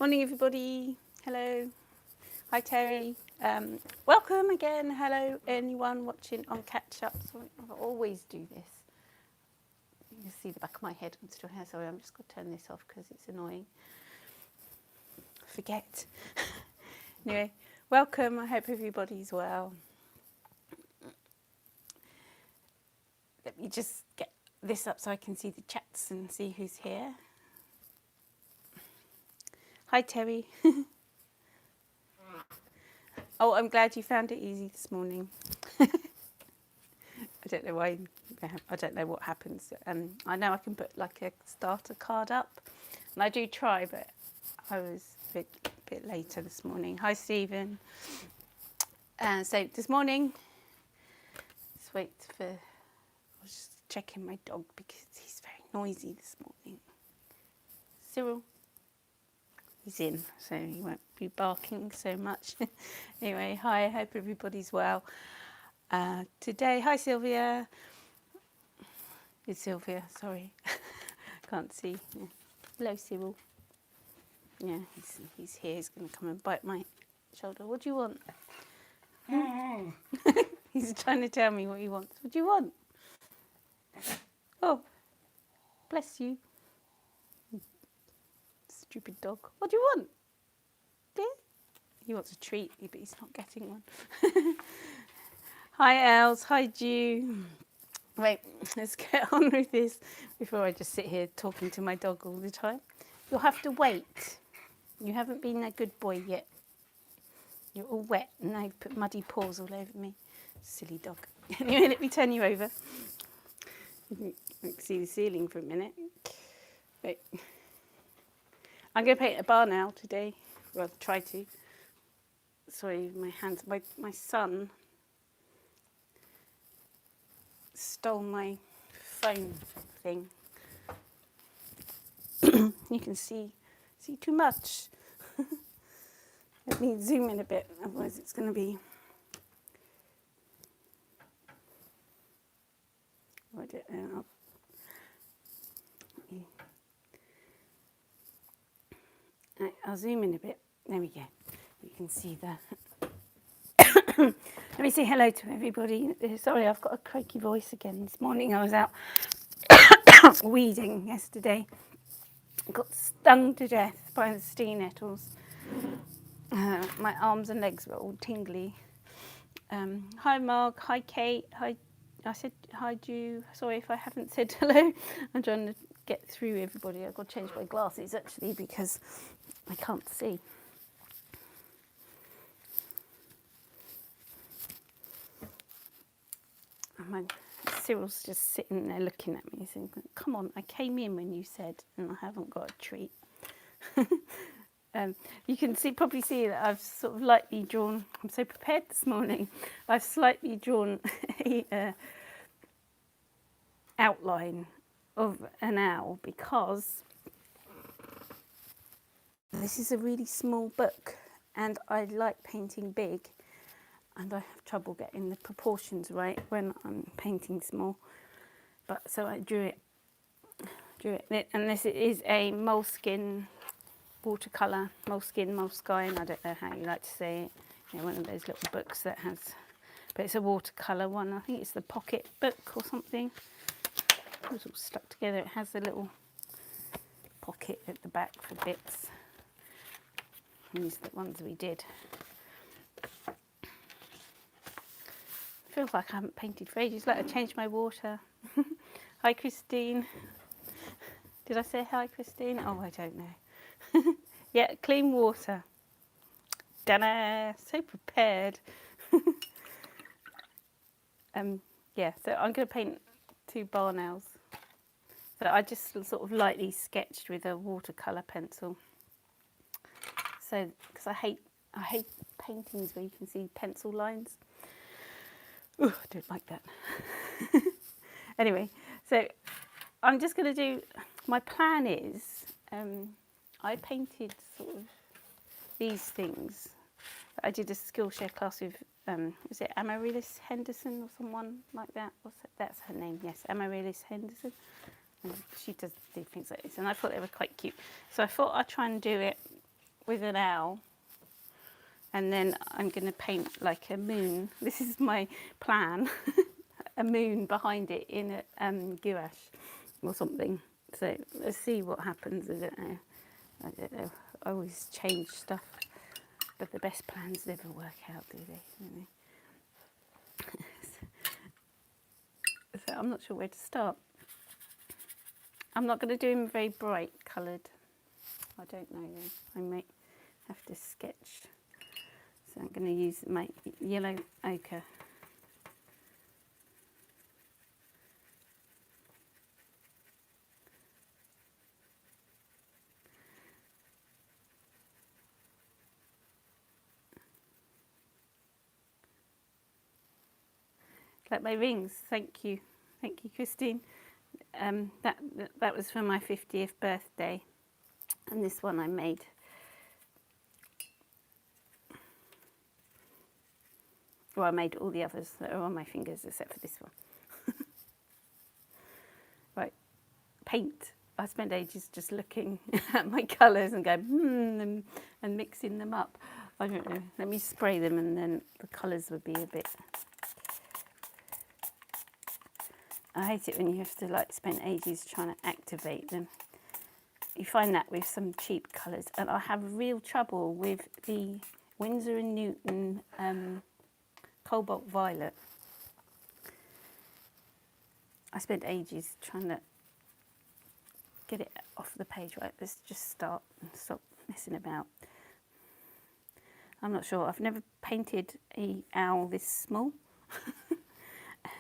Morning everybody, hello, hi Terry, welcome again, hello anyone watching on catch up. So I always do this. You can see the back of my head, I'm still here, sorry, I'm just going to turn this off because it's annoying. Forget. Anyway, welcome, I hope everybody's well. Let me just get this up so I can see the chats and see who's here. Hi Terry. Oh, I'm glad you found it easy this morning. I don't know why, I don't know what happens. I know I can put like a starter card up, and I do try, but I was a bit later this morning. Hi Stephen. So this morning, let's wait for, I was just checking my dog because he's very noisy this morning. Cyril. He's in, so he won't be barking so much. Anyway, hi, I hope everybody's well. Today, hi Sylvia. It's Sylvia, sorry. Can't see. Yeah. Hello Cyril. Yeah, he's here, he's going to come and bite my shoulder. What do you want? He's trying to tell me what he wants. What do you want? Oh, bless you. Stupid dog. What do you want? Dear? He wants a treat, but he's not getting one. Hi Els, hi Jew. Wait, let's get on with this before I just sit here talking to my dog all the time. You'll have to wait. You haven't been a good boy yet. You're all wet and now you've put muddy paws all over me. Silly dog. Anyway, let me turn you over. You can see the ceiling for a minute. Wait. I'm going to paint a bar now today. Well, try to. Sorry, my hands. My son stole my phone thing. You can see too much. Let me zoom in a bit, otherwise it's going to be. I don't know. I'll zoom in a bit. There we go. You can see the. Let me say hello to everybody. Sorry, I've got a croaky voice again. This morning I was out weeding yesterday. Got stung to death by the sting nettles. My arms and legs were all tingly. Hi Mark, hi Kate, hi. I said hi Jew. Sorry if I haven't said hello. I'm trying to get through everybody. I've got to change my glasses actually because I can't see. Cyril's just sitting there looking at me saying, come on, I came in when you said, and I haven't got a treat. You can probably see that I've sort of lightly drawn, I'm so prepared this morning, I've slightly drawn a outline of an owl because this is a really small book and I like painting big and I have trouble getting the proportions right when I'm painting small. But so I drew it, and this is a moleskin watercolour, moleskine, I don't know how you like to say it. You know, one of those little books that has, but it's a watercolour one. I think it's the pocket book or something. It's all stuck together. It has a little pocket at the back for bits. And these are the ones we did. Feels like I haven't painted for ages. Like I changed my water. Hi Christine. Did I say hi Christine? Oh, I don't know. Yeah, clean water. Dana, so prepared. Yeah, so I'm going to paint 2 barn owls. So I just sort of lightly sketched with a watercolour pencil. So, because I hate paintings where you can see pencil lines. Ooh, I don't like that. Anyway, so I'm just going to do, my plan is, I painted sort of these things. I did a Skillshare class with, was it Amaryllis Henderson or someone like that? That's her name, yes, Amaryllis Henderson. And she does do things like this, and I thought they were quite cute. So I thought I'd try and do it with an owl, and then I'm going to paint like a moon. This is my plan. A moon behind it in a gouache or something. So let's see what happens. I don't know. I always change stuff, but the best plans never work out, do they? So I'm not sure where to start. I'm not going to do them very bright coloured. I don't know. I might have to sketch. So I'm going to use my yellow ochre. Like my rings. Thank you, Christine. That was for my 50th birthday, and this one I made. Well, I made all the others that are on my fingers except for this one. Right, paint. I spent ages just looking at my colours and going and mixing them up. I don't know. Let me spray them, and then the colours would be a bit. I hate it when you have to like spend ages trying to activate them. You find that with some cheap colours, and I have real trouble with the Winsor and Newton Cobalt Violet. I spent ages trying to get it off the page. Right, let's just start and stop messing about. I'm not sure. I've never painted a owl this small.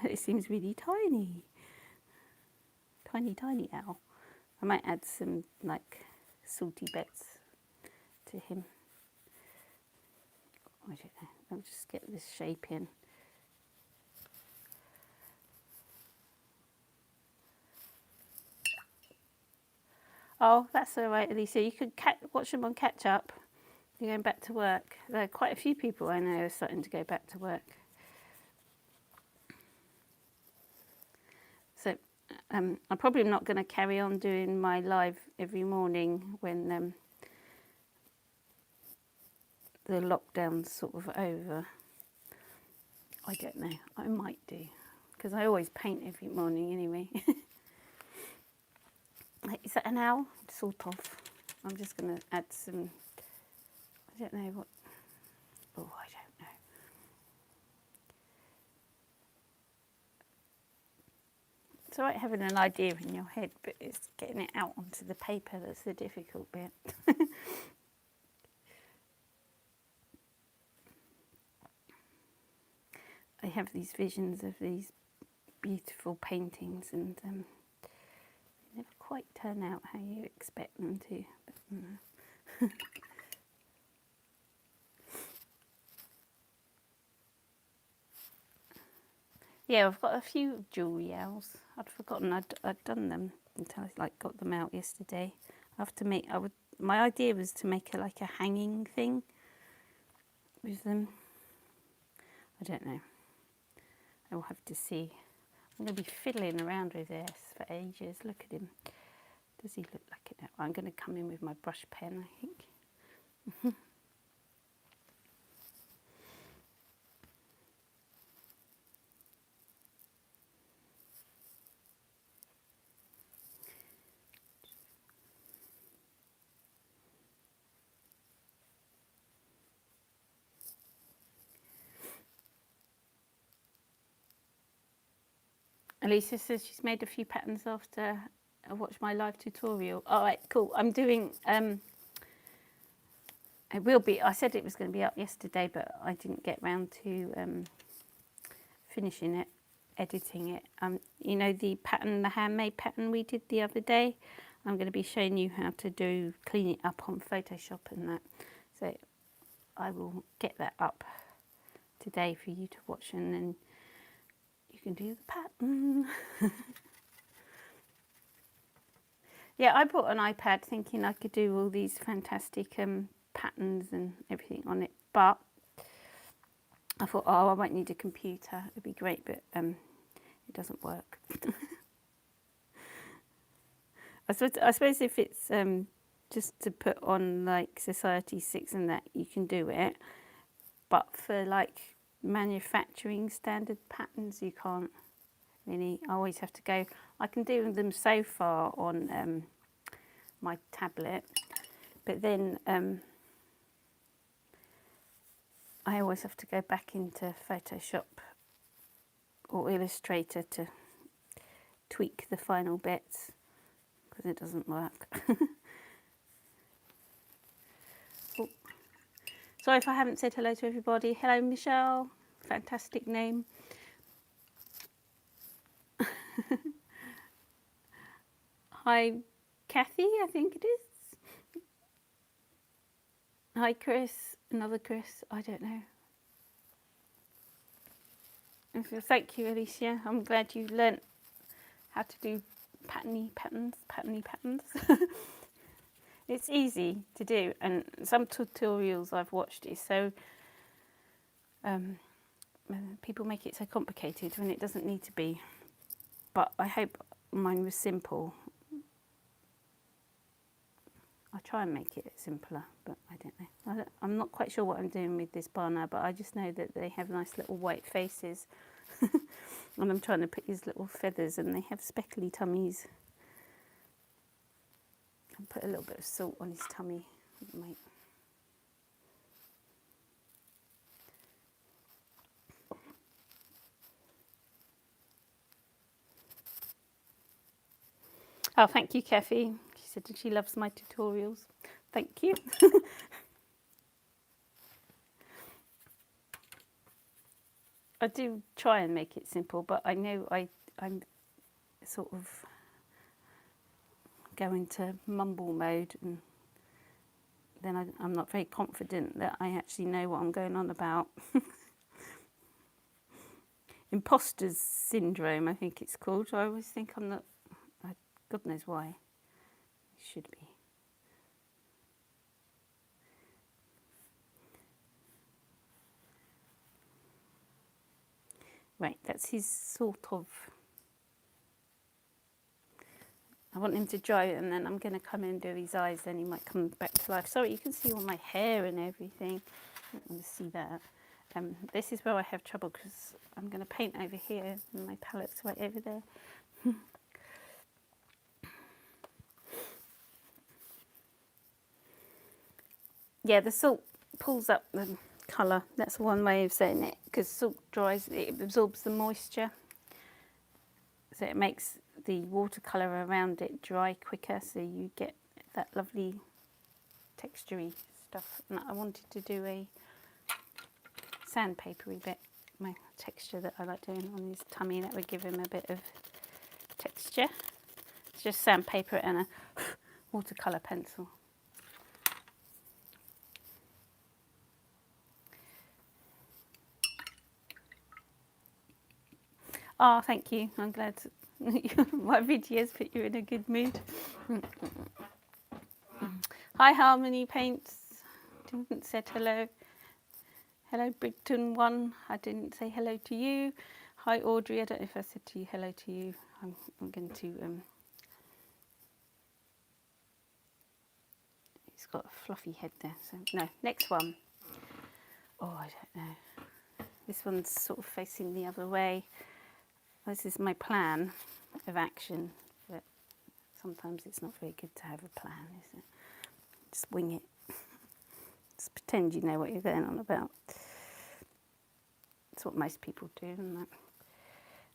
It seems really tiny. Tiny owl. I might add some like salty bits to him. I don't know. I'll just get this shape in. Oh, that's all right, Alicia. You could watch them on catch up. You're going back to work. There are quite a few people I know are starting to go back to work. So I'm probably not going to carry on doing my live every morning when the lockdown's sort of over. I don't know. I might do, because I always paint every morning anyway. Is that an owl? Sort of. I'm just going to add some. I don't know what. Oh, I don't know. It's all right having an idea in your head, but it's getting it out onto the paper that's the difficult bit. I have these visions of these beautiful paintings, and they never quite turn out how you expect them to. But, yeah, I've got a few jewellery owls. I'd forgotten I'd done them until I got them out yesterday. I have to make. My idea was to make like a hanging thing with them. I don't know. I will have to see. I'm going to be fiddling around with this for ages. Look at him. Does he look like it now? I'm going to come in with my brush pen, I think. Alicia says she's made a few patterns after I watched my live tutorial. All right, cool. I'm doing, it will be, I said it was going to be up yesterday, but I didn't get round to finishing it, editing it. You know the pattern, the handmade pattern we did the other day? I'm going to be showing you how to clean it up on Photoshop and that. So I will get that up today for you to watch, and then you can do the pattern. Yeah, I bought an iPad thinking I could do all these fantastic patterns and everything on it, but I thought, oh, I won't need a computer. It'd be great, but it doesn't work. I suppose if it's just to put on like Society 6 and that, you can do it. But for like manufacturing standard patterns, you can't really. I always have to go. I can do them so far on my tablet, but then I always have to go back into Photoshop or Illustrator to tweak the final bits because it doesn't work. Oh. Sorry if I haven't said hello to everybody. Hello, Michelle. Fantastic name. Hi, Kathy, I think it is. Hi, Chris. Another Chris. I don't know. Thank you, Alicia. I'm glad you learnt how to do patterny patterns. It's easy to do, and some tutorials I've watched is so people make it so complicated when it doesn't need to be. But I hope mine was simple. I try and make it simpler, but I don't know. I'm not quite sure what I'm doing with this bar now, but I just know that they have nice little white faces. And I'm trying to put his little feathers, and they have speckly tummies. I'll put a little bit of salt on his tummy. Oh, thank you, Kathy. She said that she loves my tutorials. Thank you. I do try and make it simple, but I know I'm sort of go into mumble mode, and then I'm not very confident that I actually know what I'm going on about. Imposter's syndrome, I think it's called. I always think I'm not. God knows why. It should be. Right, that's his sort of. I want him to dry, and then I'm going to come in and do his eyes, then he might come back to life. Sorry, you can see all my hair and everything. I don't want to see that. This is where I have trouble because I'm going to paint over here and my palette's right over there. Yeah, the salt pulls up the colour. That's one way of saying it, because salt dries, it absorbs the moisture. So it makes the watercolour around it dry quicker, so you get that lovely textury stuff. And I wanted to do a sandpapery bit, my texture that I like doing on his tummy, that would give him a bit of texture. It's just sandpaper and a watercolour pencil. Oh, thank you. I'm glad my videos put you in a good mood. Hi, Harmony Paints. Didn't said hello. Hello, Bridton One. I didn't say hello to you. Hi, Audrey. I don't know if I said to you hello to you. I'm going to. He's got a fluffy head there. So no, next one. Oh, I don't know. This one's sort of facing the other way. This is my plan of action, but sometimes it's not very good to have a plan, is it? Just wing it. Just pretend you know what you're going on about. That's what most people do, isn't it?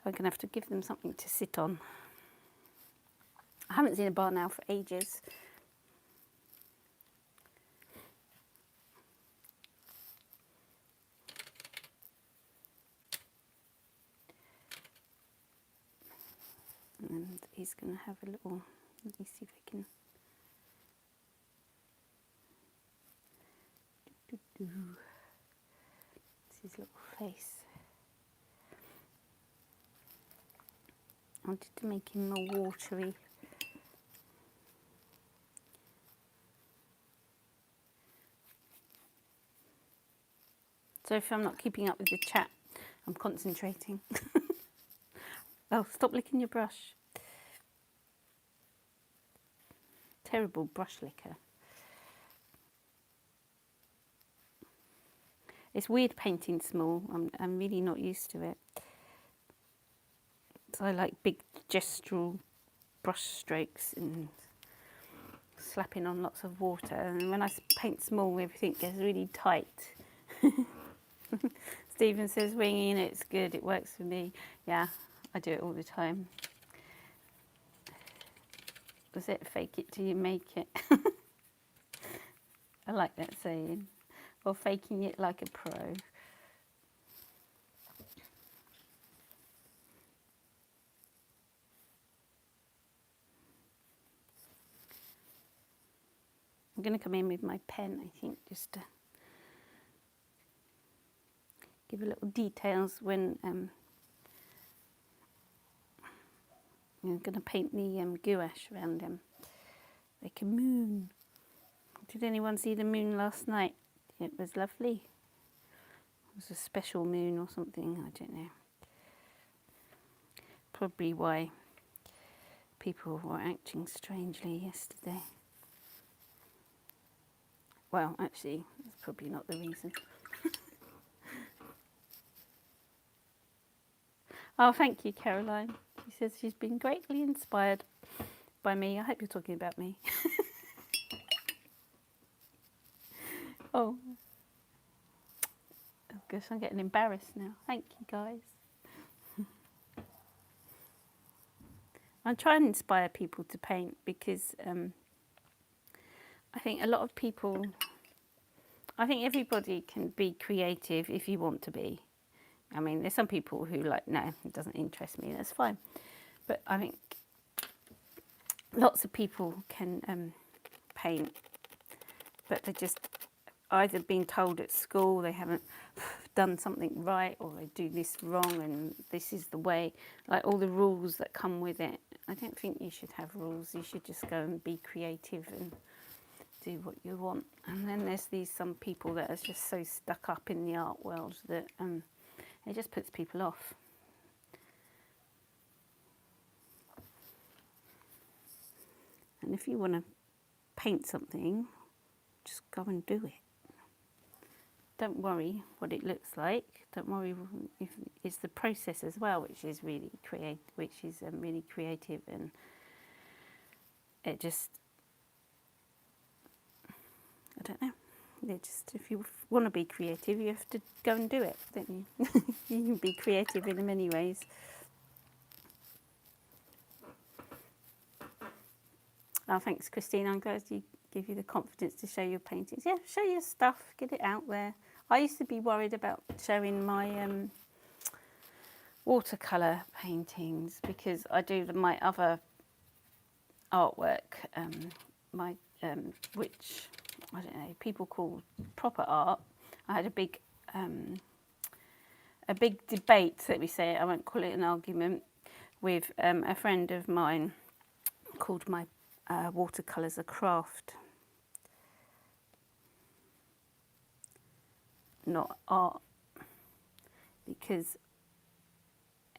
I'm going to have to give them something to sit on. I haven't seen a bar now for ages. And he's going to have a little, let me see if I can. It's his little face. I wanted to make him more watery. So if I'm not keeping up with the chat, I'm concentrating. Oh, stop licking your brush. Terrible brush licker. It's weird painting small. I'm really not used to it. So I like big gestural brush strokes and slapping on lots of water. And when I paint small, everything gets really tight. Stephen says winging it's good. It works for me. Yeah, I do it all the time. Was it fake it till you make it? I like that saying. Or faking it like a pro. I'm going to come in with my pen, I think, just to give a little details when I'm going to paint the gouache around him. Like a moon. Did anyone see the moon last night? It was lovely. It was a special moon or something, I don't know. Probably why people were acting strangely yesterday. Well, actually, that's probably not the reason. Oh, thank you, Caroline. She says she's been greatly inspired by me. I hope you're talking about me. Oh gosh, I'm getting embarrassed now. Thank you, guys. I try and inspire people to paint because I think a lot of people, I think everybody can be creative if you want to be. I mean, there's some people who like, no, it doesn't interest me, that's fine. But I think lots of people can paint, but they're just either been told at school they haven't done something right, or they do this wrong and this is the way, like all the rules that come with it. I don't think you should have rules. You should just go and be creative and do what you want. And then there's some people that are just so stuck up in the art world that it just puts people off. And if you want to paint something, just go and do it. Don't worry what it looks like. Don't worry if it's the process as well, which is really really creative, and it just, I don't know. It just, if you want to be creative, you have to go and do it, don't you? You can be creative in many ways. Oh, thanks, Christine. I'm glad you give you the confidence to show your paintings. Yeah, show your stuff, get it out there. I used to be worried about showing my watercolour paintings because I do my other artwork, which I don't know, people call proper art. I had a big debate, let me say it, I won't call it an argument, with a friend of mine called my watercolours a craft, not art, because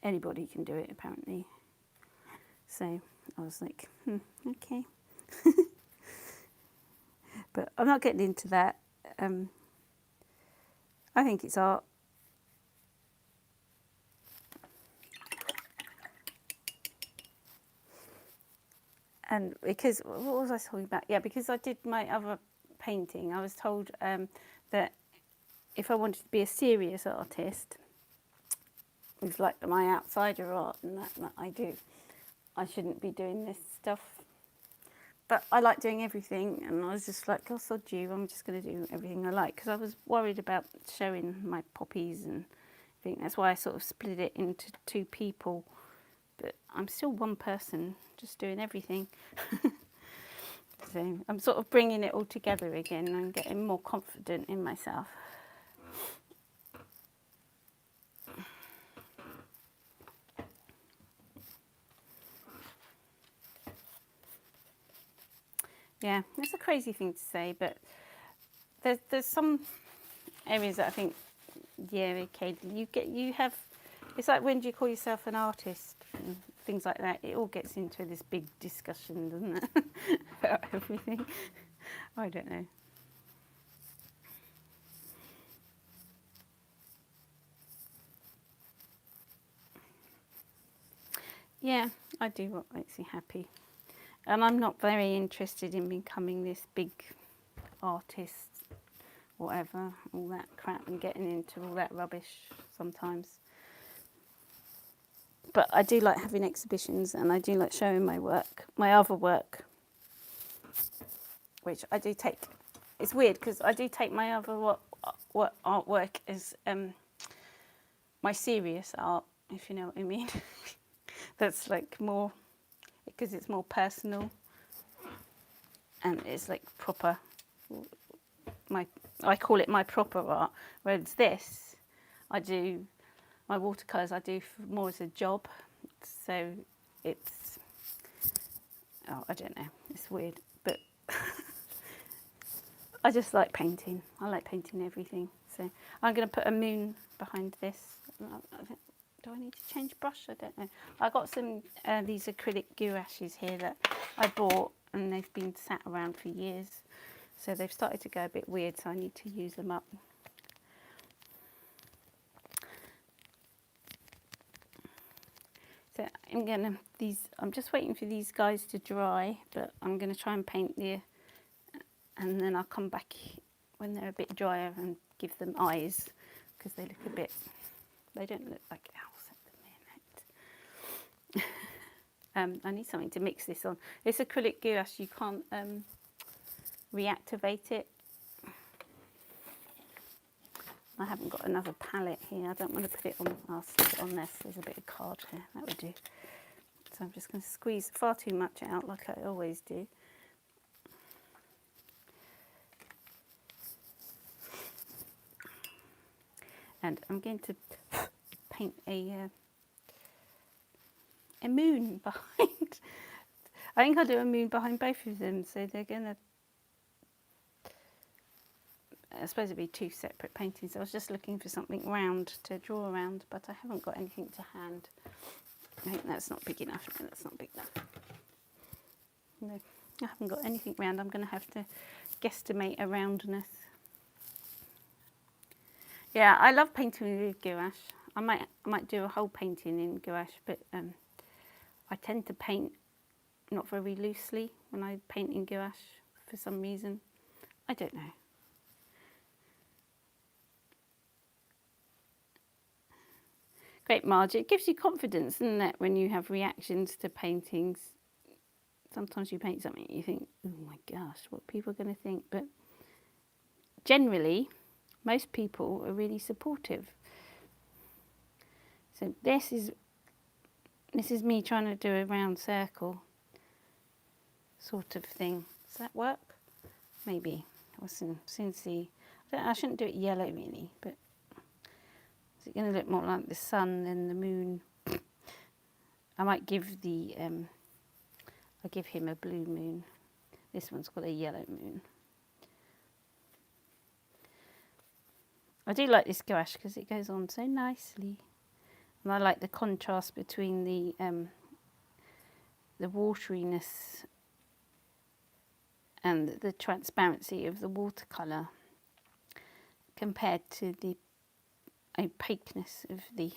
anybody can do it apparently. So I was like, okay. But I'm not getting into that. I think it's art. And because, what was I talking about? Yeah, because I did my other painting, I was told that if I wanted to be a serious artist, it's like my outsider art and that I do, I shouldn't be doing this stuff. But I like doing everything, and I was just like, oh, sod you, I'm just going to do everything I like, because I was worried about showing my poppies, and I think that's why I sort of split it into two people. But I'm still one person, just doing everything. So I'm sort of bringing it all together again and getting more confident in myself. Yeah, it's a crazy thing to say, but there's some areas that I think, yeah, okay, you have, it's like, when do you call yourself an artist and things like that? It all gets into this big discussion, doesn't it? About everything. I don't know. Yeah, I do what makes me happy. And I'm not very interested in becoming this big artist, whatever, all that crap, and getting into all that rubbish sometimes. But I do like having exhibitions, and I do like showing my work, my other work, which I do take. It's weird because I do take my other what artwork as my serious art, if you know what I mean. That's like more, because it's more personal, and it's like proper. I call it my proper art. Whereas this, I do my watercolors. I do more as a job, so it's. Oh, I don't know. It's weird, but I just like painting. I like painting everything. So I'm going to put a moon behind this. Do I need to change brush? I don't know. I got some these acrylic gouaches here that I bought, and they've been sat around for years. So they've started to go a bit weird, so I need to use them up. So I'm just waiting for these guys to dry, but I'm going to try and paint and then I'll come back when they're a bit drier and give them eyes, because they don't look like owls at the minute. I need something to mix this on. This acrylic gouache, you can't reactivate it. I haven't got another palette here. I don't want to put it on. I'll stick it on this. There's a bit of card here. That would do. So I'm just going to squeeze far too much out, like I always do. And I'm going to paint a moon behind. I think I'll do a moon behind both of them, so they're going to. I suppose it'd be two separate paintings. I was just looking for something round to draw around, but I haven't got anything to hand. I think that's not big enough. No, that's not big enough. No, I haven't got anything round. I'm going to have to guesstimate a roundness. Yeah, I love painting with gouache. I might do a whole painting in gouache, but I tend to paint not very loosely when I paint in gouache for some reason. I don't know. Great, Marge. It gives you confidence, doesn't it, when you have reactions to paintings. Sometimes you paint something and you think, oh my gosh, what are people going to think? But generally, most people are really supportive. So this is me trying to do a round circle sort of thing. Does that work? Maybe. We'll soon see. I shouldn't do it yellow really, but is it going to look more like the sun than the moon? I might give I'll give him a blue moon. This one's got a yellow moon. I do like this gouache because it goes on so nicely. And I like the contrast between the wateriness and the transparency of the watercolour compared to the opaqueness of the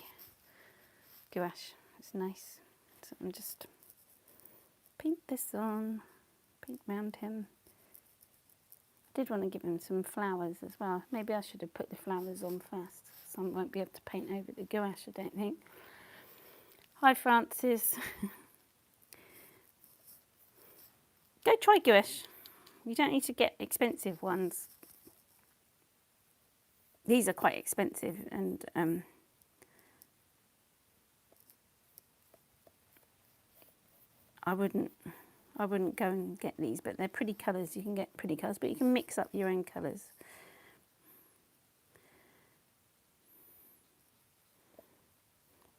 gouache. It's nice. So I'm just paint this on, paint round him. I did want to give him some flowers as well. Maybe I should have put the flowers on first. Some won't be able to paint over the gouache, I don't think. Hi, Francis. Go try gouache. You don't need to get expensive ones. These are quite expensive, and I wouldn't go and get these, but they're pretty colours. You can get pretty colours, but you can mix up your own colours.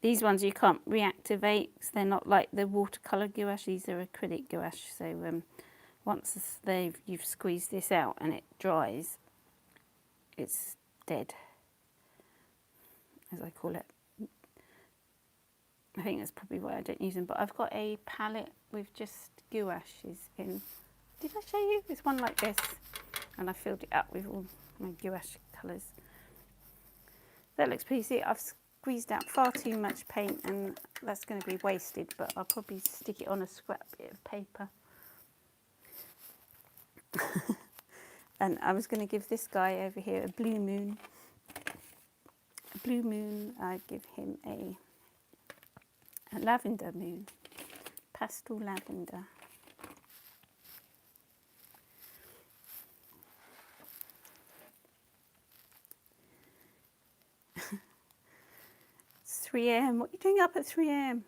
These ones you can't reactivate, because they're not like the watercolour gouache. These are acrylic gouache. So once you've squeezed this out and it dries, it's dead, as I call it. I think that's probably why I don't use them. But I've got a palette with just gouaches in. Did I show you? It's one like this, and I filled it up with all my gouache colours. That looks pretty. See, I've squeezed out far too much paint, and that's going to be wasted, but I'll probably stick it on a scrap bit of paper. And I was going to give this guy over here a blue moon. A blue moon, I'd give him a lavender moon, pastel lavender. It's 3 a.m. What are you doing up at 3 a.m.?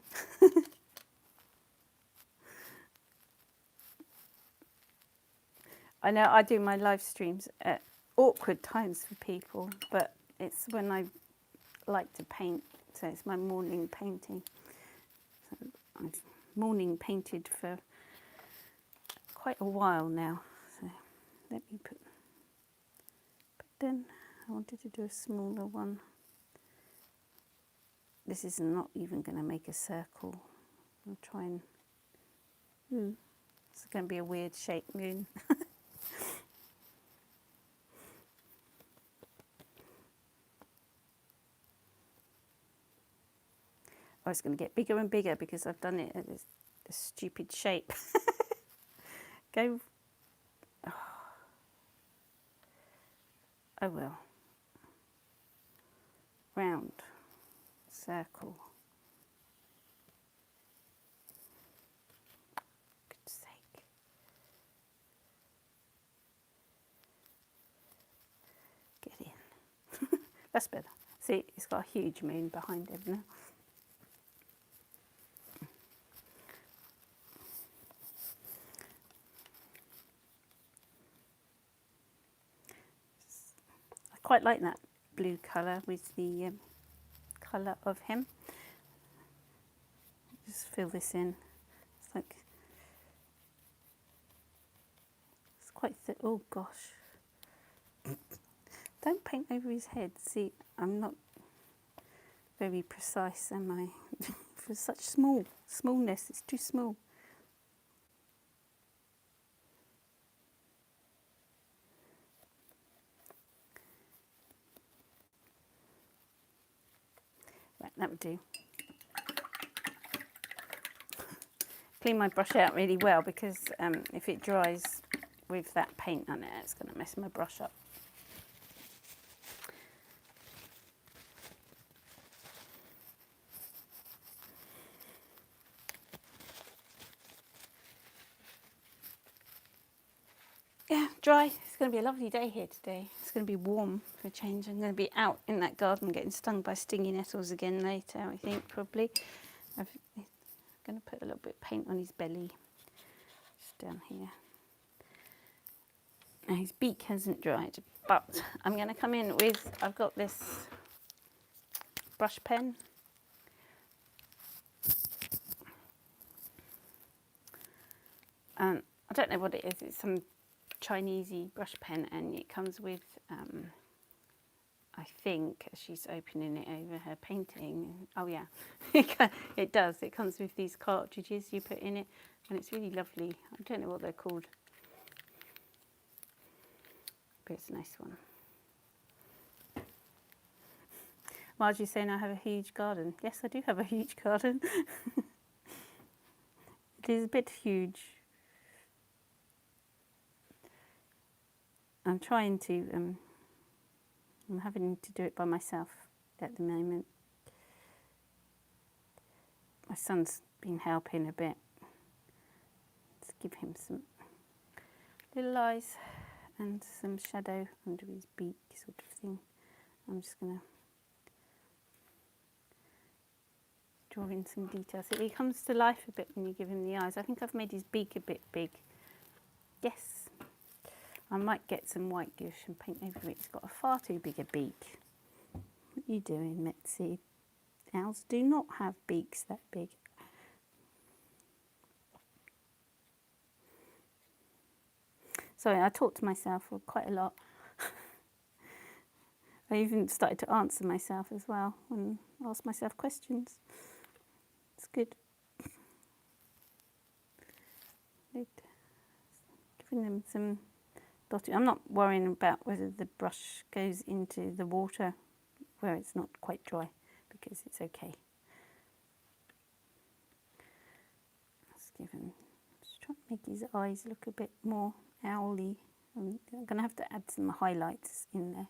I know I do my live streams at awkward times for people, but it's when I like to paint, so it's my morning painting. So I've morning painted for quite a while now. So let me put then I wanted to do a smaller one. This is not even going to make a circle. I'll try and it's going to be a weird shaped moon. Oh, it's going to get bigger and bigger because I've done it at this stupid shape. Go. Oh well. Round. Circle. Goodness sake. Get in. That's better. See, it's got a huge moon behind it now. Quite like that blue colour with the colour of him. Just fill this in. It's like, it's quite thick. Oh gosh. Don't paint over his head. See, I'm not very precise, am I? For such smallness, it's too small. Right, that would do. Clean my brush out really well because if it dries with that paint on it, it's going to mess my brush up. Yeah, dry. It's going to be a lovely day here today. It's going to be warm for a change. I'm going to be out in that garden getting stung by stingy nettles again later, I think, probably. I'm going to put a little bit of paint on his belly, just down here. Now his beak hasn't dried, but I'm going to come in with, I've got this brush pen. I don't know what it is. It's some Chinesey brush pen, and it comes with, I think, she's opening it over her painting. Oh yeah, it does. It comes with these cartridges you put in it, and it's really lovely. I don't know what they're called, but it's a nice one. Margie's saying I have a huge garden. Yes, I do have a huge garden. It is a bit huge. I'm trying to, I'm having to do it by myself at the moment. My son's been helping a bit. Let's give him some little eyes and some shadow under his beak sort of thing. I'm just going to draw in some details. He comes to life a bit when you give him the eyes. I think I've made his beak a bit big. Yes. I might get some white gouache and paint over it. It's got a far too big a beak. What are you doing, Metzi? Owls do not have beaks that big. Sorry, I talk to myself quite a lot. I even started to answer myself as well and ask myself questions. It's good. Giving them some dotting. I'm not worrying about whether the brush goes into the water where it's not quite dry, markers, it's okay. Let's give him, just try to make his eyes look a bit more owly. I'm going to have to add some highlights in there.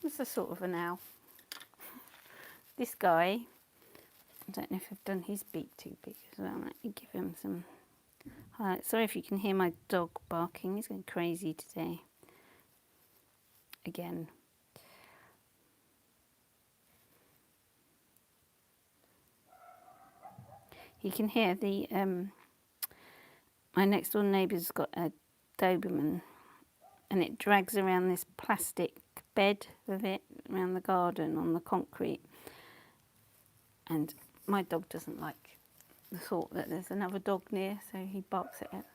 It's a sort of an owl. This guy, I don't know if I've done his beak too big as well. Let me give him some highlights. Sorry if you can hear my dog barking. He's going crazy today. Again. You can hear the my next door neighbour's got a Doberman, and it drags around this plastic bed with it around the garden on the concrete, and my dog doesn't like the thought that there's another dog near, so he barks at it.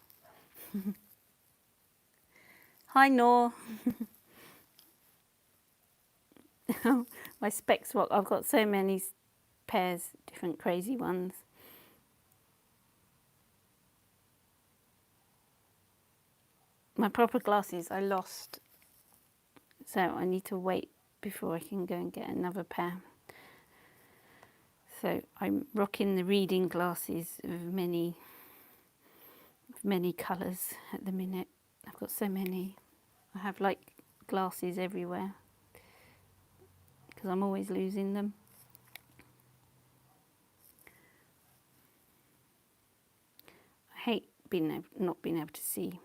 Hi Nor. My specs rock, I've got so many pairs, different crazy ones. My proper glasses I lost, so I need to wait before I can go and get another pair. So I'm rocking the reading glasses of many colours at the minute. I've got so many. I have like glasses everywhere because I'm always losing them. I hate not being able to see.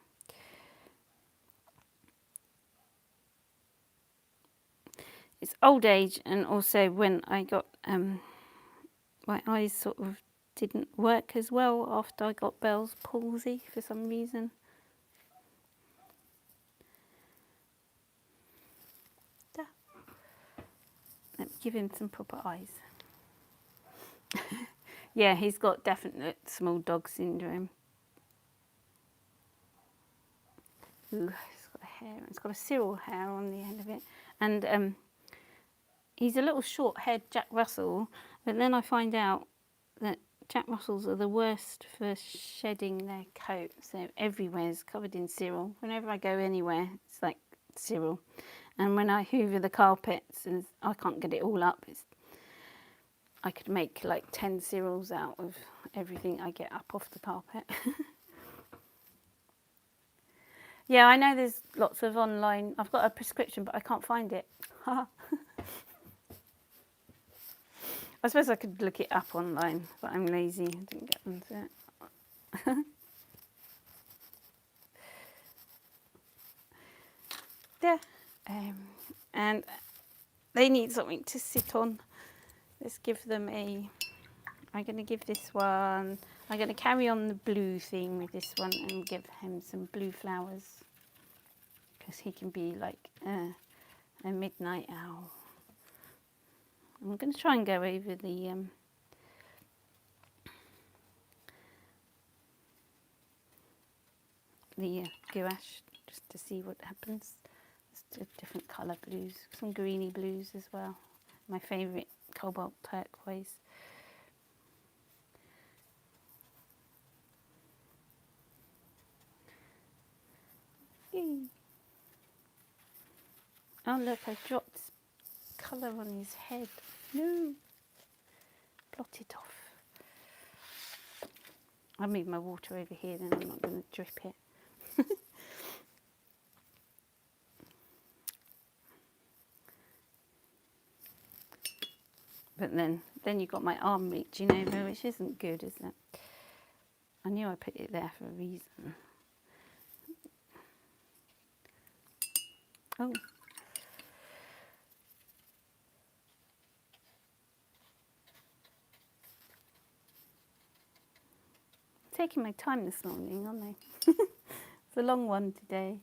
It's old age, and also when I got my eyes sort of didn't work as well after I got Bell's palsy for some reason. Let me give him some proper eyes. Yeah, he's got definite small dog syndrome. Ooh, he's got a hair. It's got a Cyril hair on the end of it, and he's a little short-haired Jack Russell. But then I find out that Jack Russells are the worst for shedding their coat, so everywhere's covered in Cyril. Whenever I go anywhere, it's like Cyril. And when I hoover the carpets, and I can't get it all up, I could make like 10 Cyrils out of everything I get up off the carpet. Yeah, I know there's lots of online. I've got a prescription, but I can't find it. I suppose I could look it up online, but I'm lazy. I didn't get onto it. Yeah. And they need something to sit on. Let's give them I'm going to give this one, I'm going to carry on the blue theme with this one and give him some blue flowers, because he can be like a midnight owl. I'm going to try and go over the gouache just to see what happens. Just different colour blues, some greeny blues as well. My favourite, cobalt turquoise. Yay. Oh look, I dropped colour on his head. No! Blot it off. I'll move my water over here, then I'm not going to drip it. But then you've got my arm reaching over, which isn't good, is it? I knew I put it there for a reason. Oh. Taking my time this morning, aren't I? It's a long one today.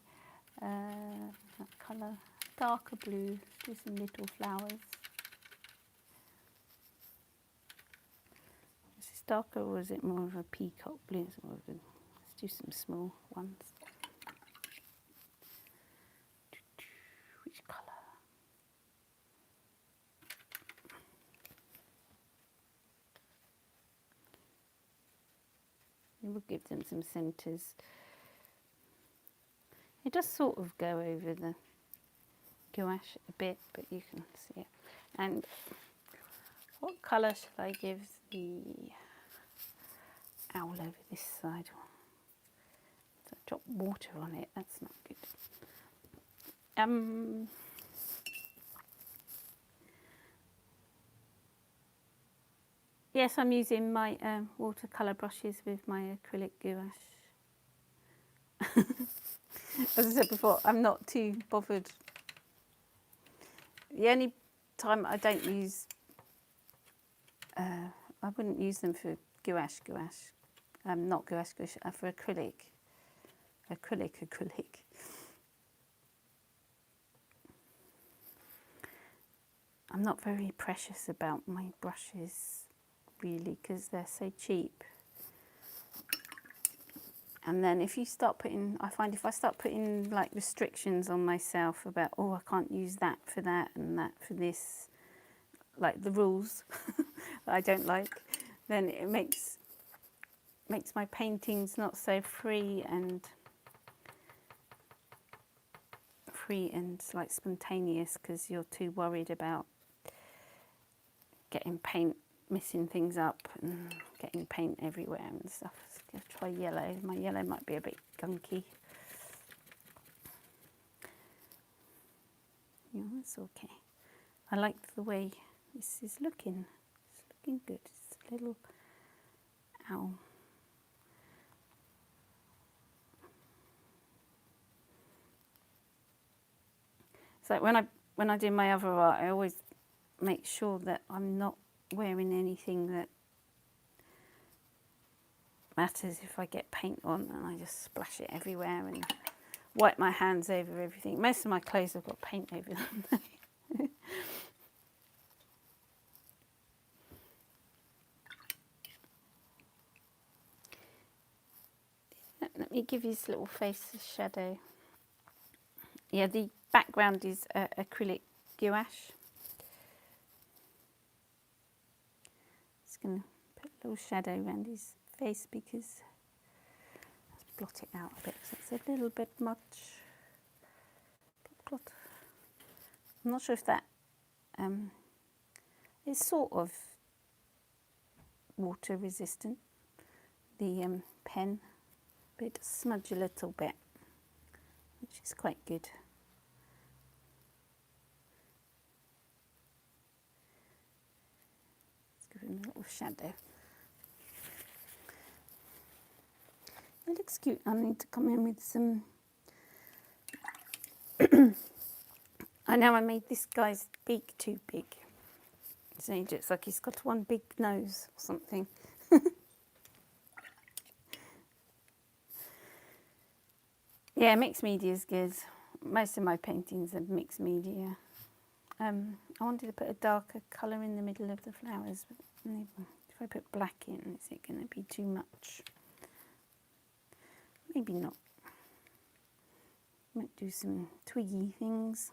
That colour, darker blue, do some little flowers. Is this darker, or is it more of a peacock blue? Let's do some small ones. Which colour? We'll give them some centres. It does sort of go over gouache a bit, but you can see it. And what colour shall I give the owl over this side? So I dropped water on it, that's not good. Yes, I'm using my watercolour brushes with my acrylic gouache. As I said before, I'm not too bothered. The only time I don't use, I wouldn't use them for gouache, not gouache, for acrylic. Acrylic. I'm not very precious about my brushes, really, because they're so cheap. And then if you start putting, I find if I start putting like restrictions on myself about, oh, I can't use that for that and that for this, like the rules that I don't like, then it makes my paintings not so free and like spontaneous, because you're too worried about getting paint, messing things up and getting paint everywhere and stuff. So I'll try yellow. My yellow might be a bit gunky. Yeah, that's okay. I like the way this is looking. It's looking good. It's a little owl. So when I do my other art, I always make sure that I'm not wearing anything that matters if I get paint on, and I just splash it everywhere and wipe my hands over everything. Most of my clothes have got paint over them. Let me give you this little face shadow. Yeah, the background is acrylic gouache. Just going to put a little shadow around his face because let's blot it out a bit, so it's a little bit much. Blot. I'm not sure if that is sort of water resistant, the pen, but it does smudge a little bit, which is quite good. Let's give him a little shadow. It looks cute. I need to come in with some. I know I made this guy's beak too big. So it looks like he's got one big nose or something. Yeah, mixed media is good. Most of my paintings are mixed media. I wanted to put a darker colour in the middle of the flowers, but if I put black in, is it going to be too much? Maybe not. Might do some twiggy things.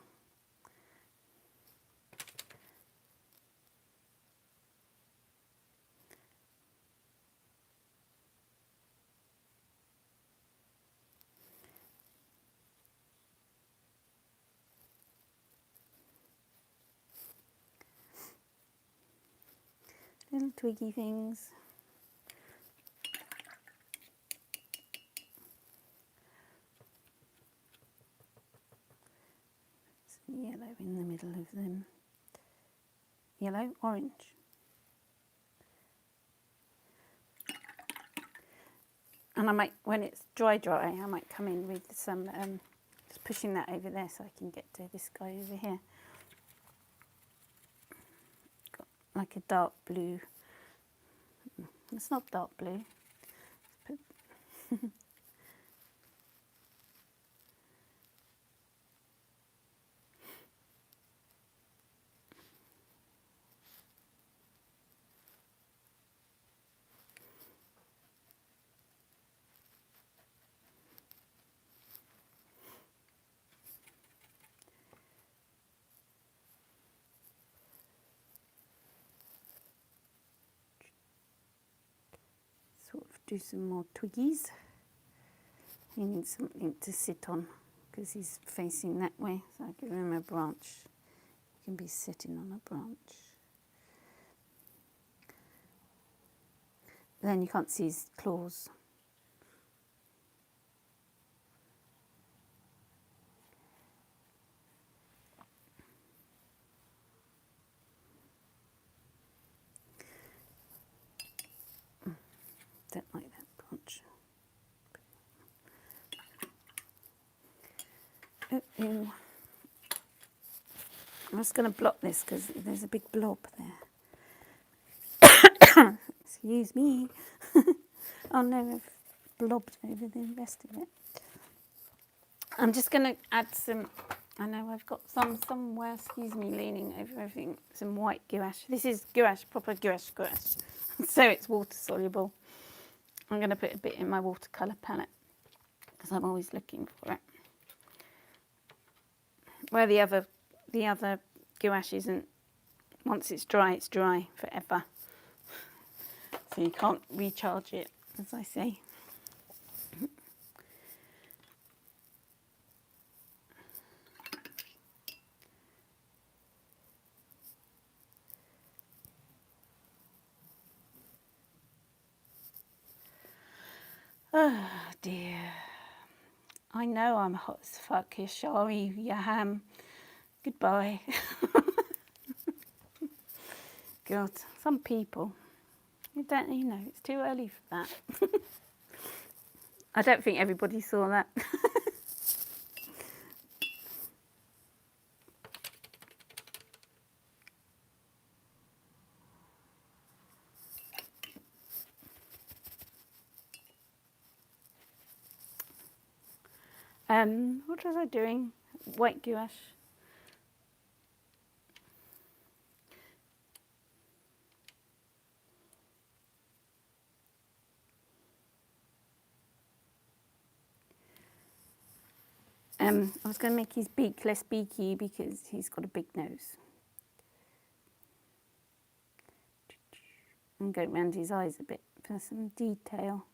Little twiggy things. Some yellow in the middle of them. Yellow, orange. And I might, when it's dry, I might come in with some, just pushing that over there so I can get to this guy over here. Got like a dark blue. It's not dark blue. Sort of do some more twiggies. You need something to sit on because he's facing that way. So I give him a branch. He can be sitting on a branch. Then you can't see his claws. Don't like that branch. Uh-oh. I'm just going to block this because there's a big blob there. Excuse me. Oh no, I've blobbed over the rest of it. I'm just going to add some, I know I've got some somewhere, excuse me, leaning over everything, some white gouache. This is gouache, proper gouache. So it's water soluble. I'm going to put a bit in my watercolour palette because I'm always looking for it. Where the other gouache isn't, once it's dry forever. So you can't recharge it, as I say. Oh dear. I know I'm hot as fuck, you sorry, you ham. Goodbye. God, some people, you know, it's too early for that. I don't think everybody saw that. What was I doing? White gouache. I was going to make his beak less beaky because he's got a big nose. And go around his eyes a bit for some detail.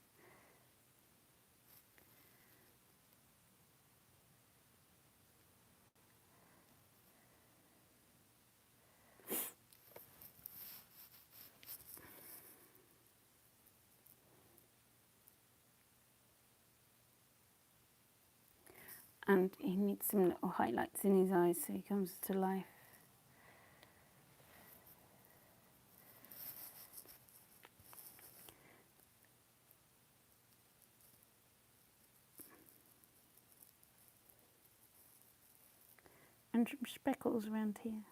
And he needs some little highlights in his eyes so he comes to life. And some speckles around here.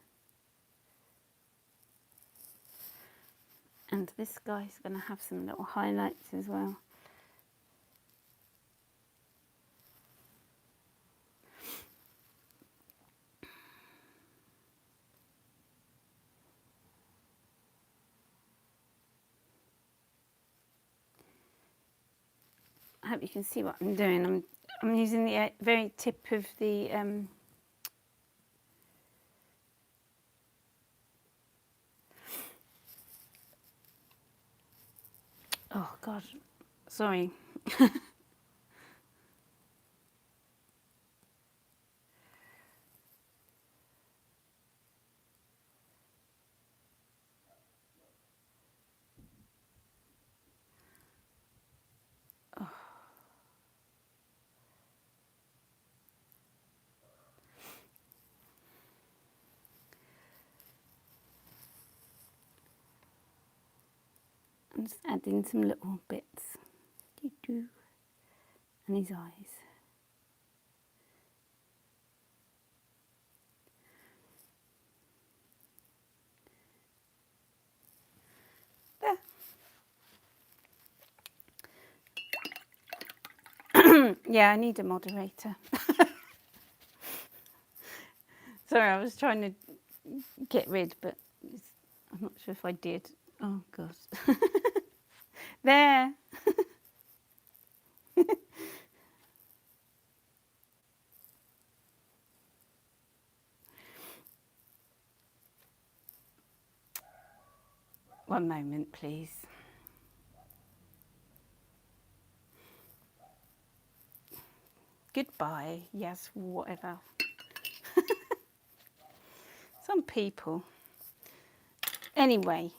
And this guy's going to have some little highlights as well. I hope you can see what I'm doing. I'm using the very tip of the oh God, sorry. Oh. I'm just adding some little bits. And his eyes. There. Yeah, I need a moderator. Sorry, I was trying to get rid, but I'm not sure if I did. Oh, God. There. One moment, please. goodbye. Yes, whatever. Some people. Anyway,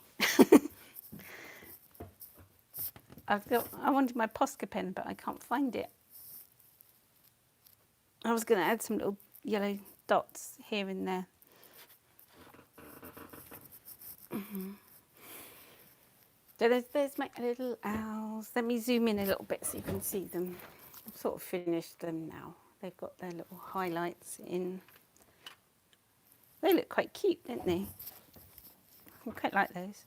I wanted my Posca pen, but I can't find it. I was going to add some little yellow dots here and there. So there's my little owls. Let me zoom in a little bit so you can see them. I've sort of finished them now. They've got their little highlights in. They look quite cute, don't they? I quite like those.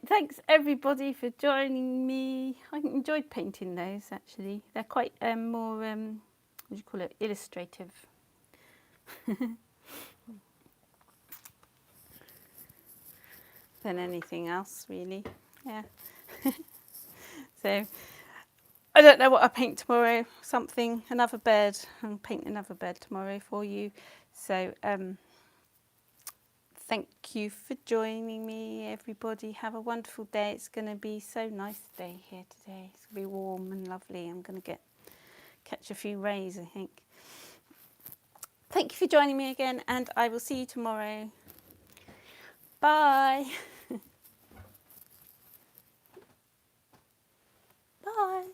Thanks everybody for joining me. I enjoyed painting those actually. They're quite more, what do you call it, illustrative. Than anything else really. Yeah. So I don't know what I'll paint tomorrow. Something, another bird. I'll paint another bird tomorrow for you. So thank you for joining me, everybody. Have a wonderful day. It's going to be so nice day here today. It's going to be warm and lovely. I'm going to catch a few rays, I think. Thank you for joining me again, and I will see you tomorrow. Bye. Bye.